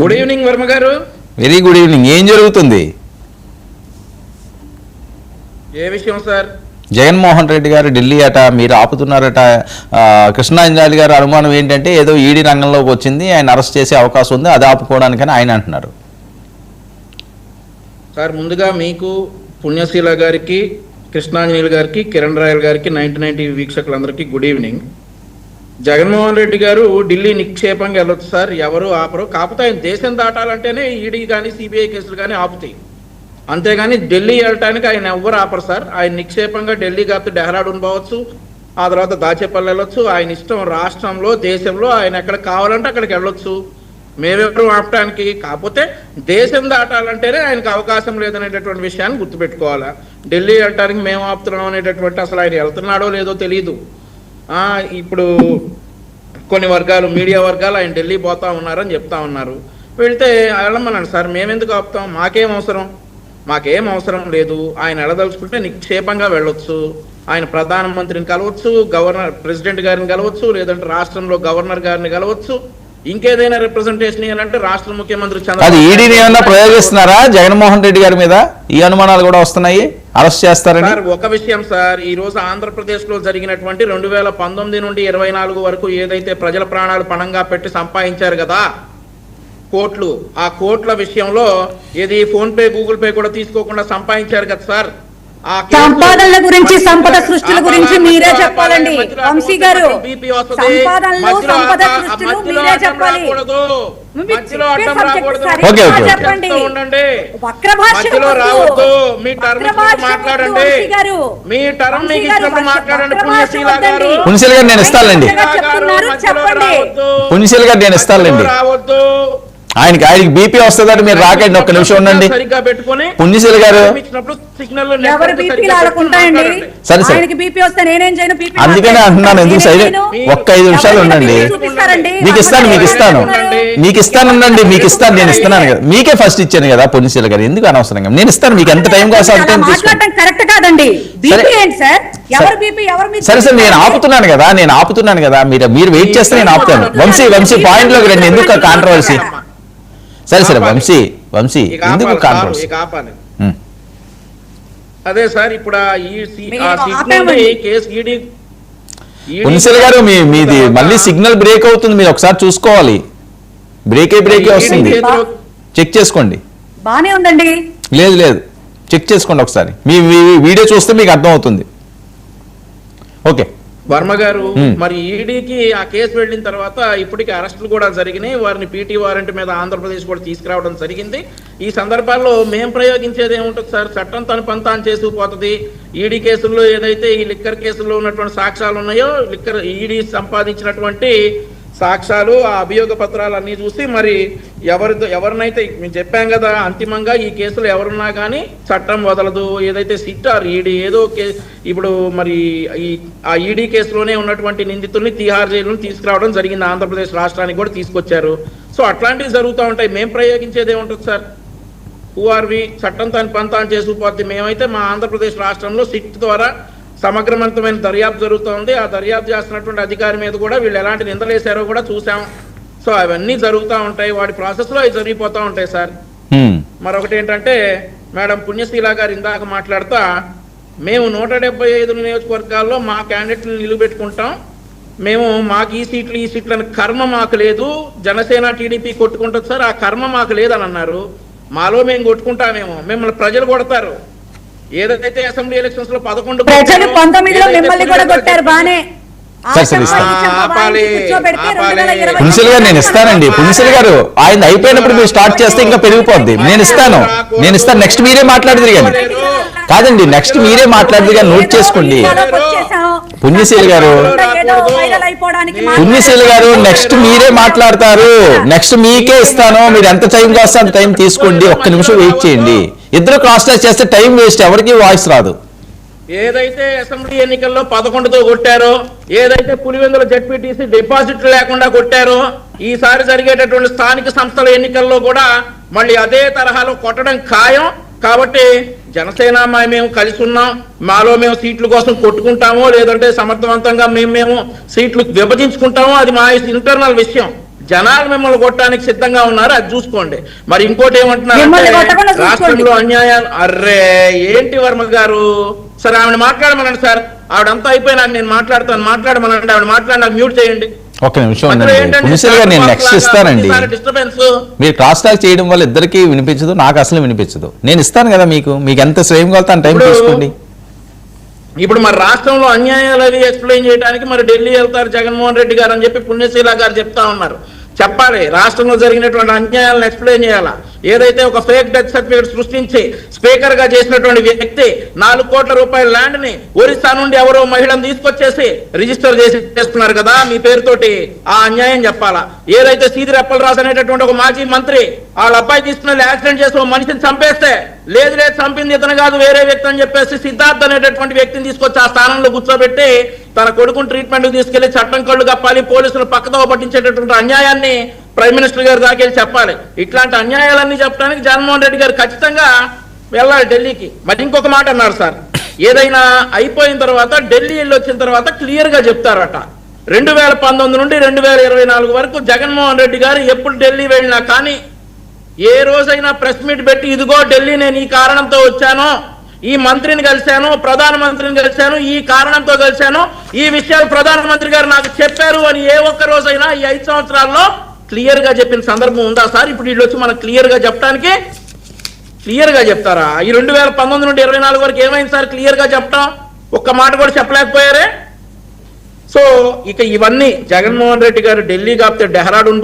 Good evening Varma గారు. Very good evening. ఏం జరుగుతుంది? ఏ విషయం సార్? జగన్మోహన్ రెడ్డి గారు ఢిల్లీ అట, మీరు ఆపుతున్నారట. కృష్ణాంజలి గారు అనుమానం ఏంటంటే ఏదో ఈడీ రంగంలోకి వచ్చింది, ఆయన అరెస్ట్ చేసే అవకాశం ఉంది, అది ఆపుకోవడానికని ఆయన అంటున్నారు. సార్ ముందుగా మీకు, పుణ్యశీల గారికి, కృష్ణాంజలి గారికి, కిరణ్ రాయల్ గారికి, 90 వీక్షకులందరికీ గుడ్ ఈవినింగ్. జగన్మోహన్ రెడ్డి గారు ఢిల్లీ నిక్షేపంగా వెళ్ళొచ్చు సార్, ఎవరు ఆపరు. కాకపోతే ఆయన దేశం దాటాలంటేనే ఈడీ కానీ సిబిఐ కేసులు కానీ ఆపుతాయి, అంతేగాని ఢిల్లీ వెళ్ళటానికి ఆయన ఎవ్వరు ఆపరు సార్. ఆయన నిక్షేపంగా ఢిల్లీ కాకపోతే డెహ్రాడూన్ పోవచ్చు, ఆ తర్వాత దాచేపల్లి వెళ్ళొచ్చు. ఆయన ఇష్టం, రాష్ట్రంలో దేశంలో ఆయన ఎక్కడ కావాలంటే అక్కడికి వెళ్ళొచ్చు, మేమెవరు ఆపటానికి. కాకపోతే దేశం దాటాలంటేనే ఆయనకు అవకాశం లేదనేటటువంటి విషయాన్ని గుర్తుపెట్టుకోవాలా. ఢిల్లీ వెళ్ళటానికి మేము ఆపుతున్నాం అనేటటువంటి, అసలు ఆయన వెళ్తున్నాడో లేదో తెలియదు. ఇప్పుడు కొన్ని వర్గాలు, మీడియా వర్గాలు ఆయన ఢిల్లీ పోతా ఉన్నారని చెప్తా ఉన్నారు. వెళ్తే వెళ్ళమన్నాను సార్, మేమెందుకు ఆపుతాం, మాకేం అవసరం లేదు. ఆయన వెళ్ళదలుచుకుంటే నిక్షేపంగా వెళ్ళొచ్చు. ఆయన ప్రధానమంత్రిని కలవచ్చు, ప్రెసిడెంట్ గారిని కలవచ్చు, లేదంటే రాష్ట్రంలో గవర్నర్ గారిని కలవచ్చు. ఇంకేదైనా రిప్రజెంటేషన్ ఇవ్వాలంటే రాష్ట్ర ముఖ్యమంత్రి ఈడీని ఏమన్నా ప్రయోగిస్తున్నారా జగన్మోహన్ రెడ్డి గారి మీద? ఈ అనుమానాలు కూడా వస్తున్నాయి, అరెస్ట్ చేస్తారని. సార్ ఒక విషయం సార్, ఈ రోజు ఆంధ్రప్రదేశ్ లో జరిగినటువంటి 2019 నుండి 24 వరకు ఏదైతే ప్రజల ప్రాణాలు పణంగా పెట్టి సంపాదించారు కదా కోట్లు, ఆ కోట్ల విషయంలో ఏది ఫోన్ పే, గూగుల్ పే కూడా తీసుకోకుండా సంపాదించారు కదా సార్. ఆ సంపాదనల గురించి, సంపద సృష్టిల గురించి మీరే చెప్పాలండి వంశీ గారు. సంపాదనలు, సంపద సృష్టిలు మీరే చెప్పాలి. చెప్పండి, వక్ర భాషలో రావద్దు. మీ టర్మ్ మాట్లాడండి, మీ టర్మ్ మీకు ఇచ్చినప్పుడు మాట్లాడండి. పుణ్యశీల గారు, పుణ్యశీల గారు నేను ఇస్తానండి, పుణ్యశీల గారు నేను ఇస్తానండి. రావద్దు, ఆయనకి బీపీ వస్తుందంటే మీరు రాకండి, ఒక్క నిమిషం ఉండండి. పుణ్యశీల గారు, సరే సరే, అందుకనే అంటున్నాను, ఎందుకు సైలెంట్, ఒక్క 5 నిమిషాలు ఉండండి. మీకు ఇస్తాను నేను ఇస్తున్నాను కదా, మీకే ఫస్ట్ ఇచ్చాను కదా పుణ్యశీల గారు, ఎందుకు అనవసరంగా? నేను ఇస్తాను, మీకు ఎంత టైం కావాల్సి అంత సరే సరే, నేను ఆపుతున్నాను కదా, మీరు వెయిట్ చేస్తే నేను ఆపుతాను. వంశీ పాయింట్ లోకి రండి, ఎందుకు కాంట్రవర్సీ? సరే వంశీ ఎందుకు కాంట్రవర్సీ? అదే సార్, ఇప్పుడు పుణ్యశీల గారు మీది మళ్ళీ సిగ్నల్ బ్రేక్ అవుతుంది, మీరు ఒకసారి చూసుకోవాలి. బ్రేకే వస్తుంది, చెక్ చేసుకోండి. బానే ఉందండి. లేదు చెక్ చేసుకోండి ఒకసారి, మీ వీడియో చూస్తే మీకు అర్థం అవుతుంది. ఓకే వర్మ గారు, మరి ఈడీకి ఆ కేసు వెళ్ళిన తర్వాత ఇప్పటికి అరెస్టులు కూడా జరిగినాయి. వారిని పీటీ వారెంట్ మీద ఆంధ్రప్రదేశ్ కూడా తీసుకురావడం జరిగింది. ఈ సందర్భాల్లో మేము ప్రయోగించేది ఏముంటుంది సార్, చట్టం తన పంతాను చేసుకుపోతుంది. ఈడీ కేసుల్లో ఏదైతే ఈ లిక్కర్ కేసుల్లో ఉన్నటువంటి సాక్ష్యాలు ఉన్నాయో, ఈడీ సంపాదించినటువంటి సాక్ష్యాలు, ఆ అభియోగ పత్రాలు అన్ని చూసి మరి ఎవరినైతే మేము చెప్పాం కదా, అంతిమంగా ఈ కేసులు ఎవరున్నా కానీ చట్టం వదలదు. ఏదైతే సిట్ ఆర్ ఈడీ ఏదో ఇప్పుడు మరి ఆ ఈడీ కేసులోనే ఉన్నటువంటి నిందితుల్ని తిహార్ జైలు తీసుకురావడం జరిగింది, ఆంధ్రప్రదేశ్ రాష్ట్రానికి కూడా తీసుకొచ్చారు. సో అట్లాంటివి జరుగుతూ ఉంటాయి. మేము ప్రయోగించేది ఏముంటుంది సార్, హూఆర్వి, చట్టం తన పంతాను చేసుకుపోద్ది. మేమైతే మా ఆంధ్రప్రదేశ్ రాష్ట్రంలో సిట్ ద్వారా సమగ్రవంతమైన దర్యాప్తు జరుగుతోంది. ఆ దర్యాప్తు చేస్తున్నటువంటి అధికారి మీద కూడా వీళ్ళు ఎలాంటి నిందలేశారో కూడా చూసాం. సో అవన్నీ జరుగుతూ ఉంటాయి, వాడి ప్రాసెస్లో అవి జరిగిపోతూ ఉంటాయి సార్. మరొకటి ఏంటంటే, మేడం పుణ్యశీల గారు ఇందాక మాట్లాడుతా, మేము 175 నియోజకవర్గాల్లో మా క్యాండిడేట్ని నిలబెట్టుకుంటాం, మాకు ఈ సీట్లు అని కర్మ మాకు లేదు, జనసేన టీడీపీ కొట్టుకుంటుంది సార్, ఆ కర్మ మాకు లేదని అన్నారు. మాలో మేము కొట్టుకుంటామేమో, మిమ్మల్ని ప్రజలు కొడతారు. ఏదైతే అసెంబ్లీ ఎలక్షన్స్ లో 11 ప్రజలు 19లో మిమ్మల్ని కూడా కొట్టారు బానే. పుణ్యశీల గారు నేను ఇస్తానండి. పుణ్యశీల గారు, ఆయన అయిపోయినప్పుడు మీరు స్టార్ట్ చేస్తే ఇంకా పెరిగిపోద్ది. నేను ఇస్తాను. నెక్స్ట్ మీరే మాట్లాడదు కానీ, కాదండి, నెక్స్ట్ మీరే మాట్లాడదు కానీ నోట్ చేసుకోండి. పుణ్యశీల గారు నెక్స్ట్ మీరే మాట్లాడతారు, నెక్స్ట్ మీకే ఇస్తాను. మీరు ఎంత టైం కాస్తే అంత టైం తీసుకోండి, ఒక్క నిమిషం వెయిట్ చేయండి. ఇద్దరు క్రాస్ టాక్ చేస్తే టైం వేస్ట్, ఎవరికి వాయిస్ రాదు. ఏదైతే అసెంబ్లీ ఎన్నికల్లో 11తో కొట్టారో, ఏదైతే పులివెందుల జెడ్పీటీసీ డిపాజిట్లు లేకుండా కొట్టారో, ఈసారి జరిగేటటువంటి స్థానిక సంస్థల ఎన్నికల్లో కూడా మళ్ళీ అదే తరహాలో కొట్టడం ఖాయం. కాబట్టి జనసేన మేము కలిసి ఉన్నాం, మాలో మేము సీట్ల కోసం కొట్టుకుంటామో లేదంటే సమర్థవంతంగా మేము సీట్లు విభజించుకుంటామో అది మా ఇంటర్నల్ విషయం. జనాలు మిమ్మల్ని కొట్టడానికి సిద్ధంగా ఉన్నారు, అది చూసుకోండి. మరి ఇంకోటి మిమ్మల్ని ఏమంటున్నారు, కొట్టకుండా చూసుకోండి. రాష్ట్రంలో అన్యాయాలు. అర్రే ఏంటి వర్మ గారు, సరే ఆవిడ మాట్లాడమనండి సార్, ఆవిడంతా అయిపోయినాక నేను మాట్లాడమనండి, ఆవిడ మాట్లాడి నాకు మ్యూట్ చేయండి. ఒక నిమిషం ఉండండి పులిసెల్ గారు, నేను నెక్స్ట్ ఇస్తానండి. మీరు క్రాస్ టాక్ చేయడం వల్ల ఇద్దరికి వినిపించదు, నాకు అసలు వినిపించదు. నేను ఇస్తాను కదా మీకు ఎంత శ్రేయం కలుగుతా టైం తీసుకోండి. ఇప్పుడు మరి రాష్ట్రంలో అన్యాయాలు అవి ఎక్స్ప్లెయిన్ చేయడానికి మరి ఢిల్లీ వెళ్తారు జగన్మోహన్ రెడ్డి గారు అని చెప్పి పుణ్యశీల గారు చెప్తా ఉన్నారు. చెప్పాలి, రాష్ట్రంలో జరిగినటువంటి అన్యాయాలను ఎక్స్ప్లెయిన్ చేయాలా. ఏదైతే ఒక ఫేక్ డెత్ సర్టిఫికేట్ సృష్టించి స్పీకర్ గా చేసినటువంటి వ్యక్తి 4 కోట్ల రూపాయల ల్యాండ్ ని ఒరిస్సా నుండి ఎవరో మహిళను తీసుకొచ్చేసి రిజిస్టర్ చేస్తున్నారు కదా మీ పేరుతోటి, ఆ అన్యాయం చెప్పాలా. ఏదైతే సీదిరి అప్పలరాజు అనేటటువంటి ఒక మాజీ మంత్రి వాళ్ళ అబ్బాయి తీసుకుని యాక్సిడెంట్ చేసి ఒక మనిషిని చంపేస్తే లేదు చంపింది ఇతను కాదు వేరే వ్యక్తి అని చెప్పేసి సిద్ధార్థ్ అనేటటువంటి వ్యక్తిని తీసుకొచ్చి ఆ స్థానంలో కూర్చోబెట్టి తన కొడుకుని ట్రీట్మెంట్ తీసుకెళ్లి చట్టం కళ్ళు కప్పాలి, పోలీసులు పక్కదో పట్టించేటటువంటి అన్యాయాన్ని ప్రైమ్ మినిస్టర్ గారు దాకెళ్ళి చెప్పాలి. ఇట్లాంటి అన్యాయాలన్నీ చెప్పడానికి జగన్మోహన్ రెడ్డి గారు ఖచ్చితంగా వెళ్ళాలి ఢిల్లీకి. మరి ఇంకొక మాట అన్నారు సార్, ఏదైనా అయిపోయిన తర్వాత ఢిల్లీ వెళ్ళి వచ్చిన తర్వాత క్లియర్ గా చెప్తారట. 2019 నుండి 2024 వరకు జగన్మోహన్ రెడ్డి గారు ఎప్పుడు ఢిల్లీ వెళ్ళినా కానీ ఏ రోజైనా ప్రెస్ మీట్ పెట్టి ఇదిగో ఢిల్లీ నేను ఈ కారణంతో వచ్చాను, ఈ మంత్రిని కలిశాను, ప్రధానమంత్రిని కలిశాను, ఈ కారణంతో కలిశాను, ఈ విషయాలు ప్రధానమంత్రి గారు నాకు చెప్పారు అని ఏ ఒక్క రోజైనా ఈ 5 సంవత్సరాల్లో క్లియర్ గా చెప్పిన సందర్భం ఉందా సార్? ఇప్పుడు వీళ్ళు వచ్చి మనకు క్లియర్ గా చెప్పడానికి క్లియర్ గా చెప్తారా? ఈ 2019 నుండి 24 వరకు ఏమైంది సార్ క్లియర్ గా చెప్పడం? ఒక్క మాట కూడా చెప్పలేకపోయారే. సో ఇక ఇవన్నీ జగన్మోహన్ రెడ్డి గారు ఢిల్లీ కాకపోతే డెహ్రాడూన్